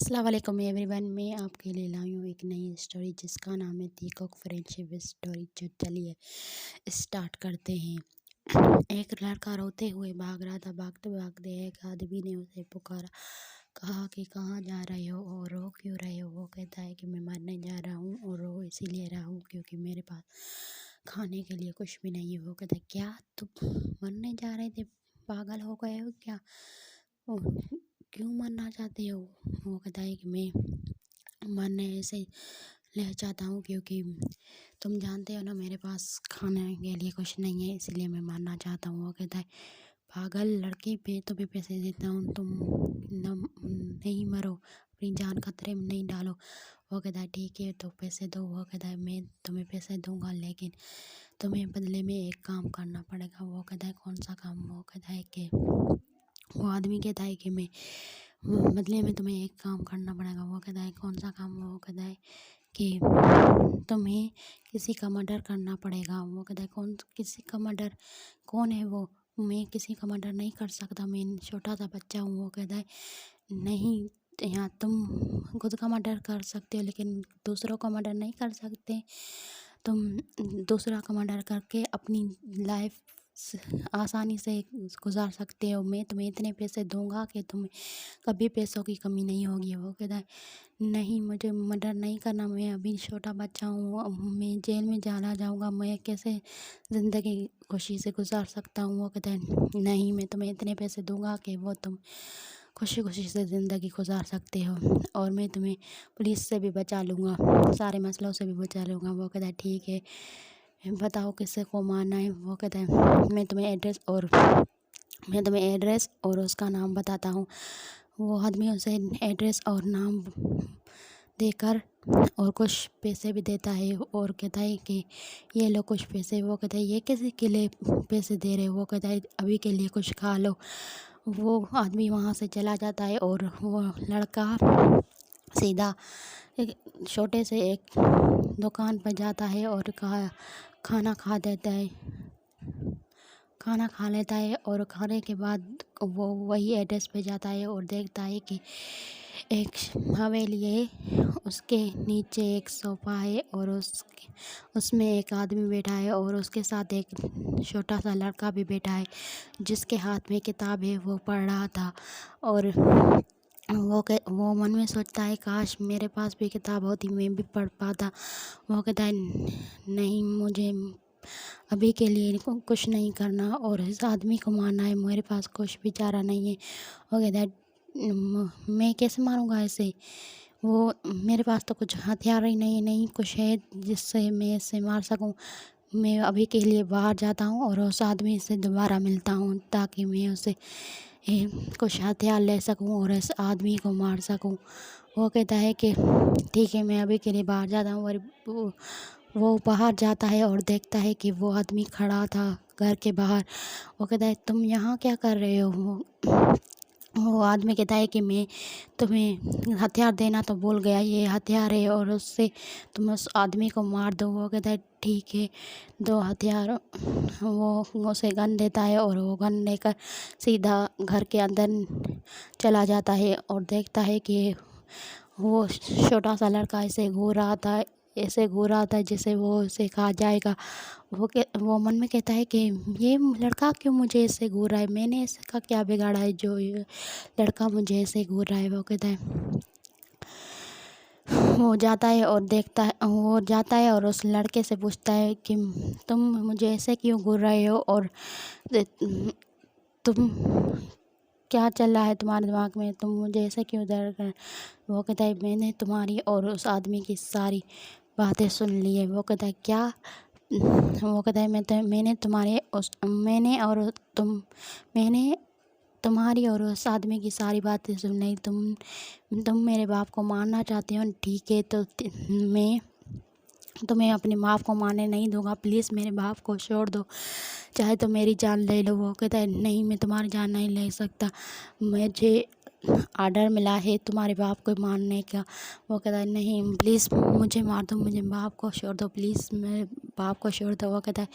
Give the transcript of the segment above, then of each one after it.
السلام علیکم every one, میں آپ کے لیے لائی ہوں ایک نئی اسٹوری جس کا نام ہے دی کوک فرینڈشپ اسٹوری۔ جو چلیے اسٹارٹ کرتے ہیں۔ ایک لڑکا روتے ہوئے بھاگ رہا تھا۔ بھاگتے بھاگتے ایک آدمی نے اسے پکارا، کہا کہ کہاں جا رہے ہو اور رو کیوں رہے ہو؟ وہ کہتا ہے کہ میں مرنے جا رہا ہوں اور رو اسی لیے رہا ہوں کیونکہ میرے پاس کھانے کے لیے کچھ بھی نہیں ہے۔ وہ کہتا ہے کیا تم مرنے جا رہے تھے؟ پاگل ہو گئے ہو کیا؟ کیوں مرنا چاہتے ہو؟ وہ کہتا ہے کہ میں مرنے ایسے لے چاہتا ہوں کیونکہ تم جانتے ہو نا میرے پاس کھانے کے لیے کچھ نہیں ہے، اس لیے میں مرنا چاہتا ہوں۔ وہ کہتا ہے پاگل لڑکی، پہ تمہیں پیسے دیتا ہوں، تم نہیں مرو، اپنی جان خطرے میں نہیں ڈالو۔ وہ کہتا ہے ٹھیک ہے تو پیسے دو۔ وہ کہتا ہے میں تمہیں پیسے دوں گا لیکن تمہیں بدلے میں ایک کام کرنا پڑے گا۔ وہ کہتا ہے کون سا کام؟ وہ کہتا ہے کہ وہ آدمی کہتا ہے کہ میں بدلے میں تمہیں ایک کام کرنا پڑے گا۔ وہ کہتا ہے کون سا کام؟ وہ کہتا ہے کہ تمہیں کسی کا مرڈر کرنا پڑے گا۔ وہ کہتا ہے کسی کا مرڈر؟ کون ہے وہ؟ میں کسی کا مرڈر نہیں کر سکتا، میں چھوٹا سا بچہ ہوں۔ وہ کہتا ہے نہیں، یہاں تم خود کا مرڈر کر سکتے ہو لیکن دوسروں کا مرڈر نہیں کر سکتے۔ تم دوسرا کا مرڈر کر کے اپنی لائف آسانی سے گزار سکتے ہو۔ میں تمہیں اتنے پیسے دوں گا کہ تمہیں کبھی پیسوں کی کمی نہیں ہوگی۔ وہ کہتا ہے نہیں، مجھے مرڈر نہیں کرنا، میں ابھی چھوٹا بچہ ہوں، میں جیل میں چلا جاؤں گا، میں کیسے زندگی خوشی سے گزار سکتا ہوں۔ وہ کہتا ہے نہیں، میں تمہیں اتنے پیسے دوں گا کہ وہ تم خوشی خوشی سے زندگی گزار سکتے ہو، اور میں تمہیں پولیس سے بھی بچا لوں گا، سارے مسئلوں سے بھی بچا لوں گا۔ وہ کہتا ہے ٹھیک ہے، بتاؤ کس کو مارنا ہے؟ وہ کہتا ہے میں تمہیں ایڈریس اور اس کا نام بتاتا ہوں۔ وہ آدمی اسے ایڈریس اور نام دے کر اور کچھ پیسے بھی دیتا ہے اور کہتا ہے کہ یہ لو کچھ پیسے۔ وہ کہتا ہے یہ کسی کے لیے پیسے دے رہے؟ وہ کہتا ہے ابھی کے لیے کچھ کھا لو۔ وہ آدمی وہاں سے چلا جاتا ہے اور وہ لڑکا سیدھا ایک چھوٹے سے ایک دکان پر جاتا ہے اور کھانا کھا لیتا ہے اور کھانے کے بعد وہ وہی ایڈریس پہ جاتا ہے اور دیکھتا ہے کہ ایک حویلی ہے، اس کے نیچے ایک صوفہ ہے اور اس میں ایک آدمی بیٹھا ہے اور اس کے ساتھ ایک چھوٹا سا لڑکا بھی بیٹھا ہے جس کے ہاتھ میں کتاب ہے، وہ پڑھ رہا تھا۔ اور وہ من میں سوچتا ہے کاش میرے پاس بھی کتاب ہوتی، میں بھی پڑھ پاتا۔ وہ کہتا ہے نہیں، مجھے ابھی کے لیے کچھ نہیں کرنا اور اس آدمی کو مارنا ہے، میرے پاس کچھ بھی چارہ نہیں ہے۔ وہ کہتا ہے میں کیسے ماروں گا اسے؟ وہ میرے پاس تو کچھ ہتھیار ہی نہیں کچھ ہے جس سے میں اسے مار سکوں۔ میں ابھی کے لیے باہر جاتا ہوں اور اس آدمی سے دوبارہ ملتا ہوں تاکہ میں اسے کچھ ہتھیار لے سکوں اور اس آدمی کو مار سکوں۔ وہ کہتا ہے کہ ٹھیک ہے، میں ابھی کے لیے باہر جاتا ہوں۔ اور وہ باہر جاتا ہے اور دیکھتا ہے کہ وہ آدمی کھڑا تھا گھر کے باہر۔ وہ کہتا ہے تم یہاں کیا کر رہے ہو؟ وہ آدمی کہتا ہے کہ میں تمہیں ہتھیار دینا تو بھول گیا، یہ ہتھیار ہے اور اس سے تم اس آدمی کو مار دو۔ وہ کہتا ہے ٹھیک ہے، دو ہتھیار۔ وہ اسے گن دیتا ہے اور وہ گن لے کر سیدھا گھر کے اندر چلا جاتا ہے اور دیکھتا ہے کہ وہ چھوٹا سا لڑکا ایسے گھور رہا تھا جیسے وہ اسے کھا جائے گا۔ وہ من میں کہتا ہے کہ یہ لڑکا کیوں مجھے ایسے گھور رہا ہے؟ میں نے اس کا کیا بگاڑا ہے جو یہ لڑکا مجھے ایسے گھور رہا ہے؟ وہ کہتا ہے وہ جاتا ہے اور اس لڑکے سے پوچھتا ہے کہ تم مجھے ایسے کیوں گھور رہے ہو اور تم کیا چل رہا ہے تمہارے دماغ میں؟ تم مجھے ایسے کیوں ڈر کر؟ وہ کہتا ہے میں نے تمہاری اور اس آدمی کی ساری باتیں سن لی ہے۔ وہ کہتا ہے کیا؟ وہ کہتا ہے میں نے تمہاری اور اس آدمی کی ساری باتیں سن لی۔ تم میرے باپ کو مارنا چاہتے ہو، ٹھیک ہے، تو میں تمہیں اپنے باپ کو مارنے نہیں دوں گا، پلیز میرے باپ کو چھوڑ دو، چاہے تو میری جان لے لو۔ وہ کہتا ہے نہیں، میں تمہاری جان نہیں لے سکتا، مجھے آرڈر ملا ہے تمہارے باپ کو مارنے کا۔ وہ کہتا ہے نہیں، پلیز مجھے مار دو، مجھے باپ کو چھوڑ دو، پلیز میرے باپ کو چھوڑ دو۔ وہ کہتا ہے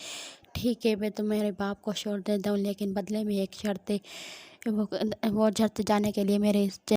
ٹھیک ہے، میں تمہارے باپ کو چھوڑ دیتا ہوں لیکن بدلے میں ایک شرط ہے۔ وہ شرط جانے کے لیے میرے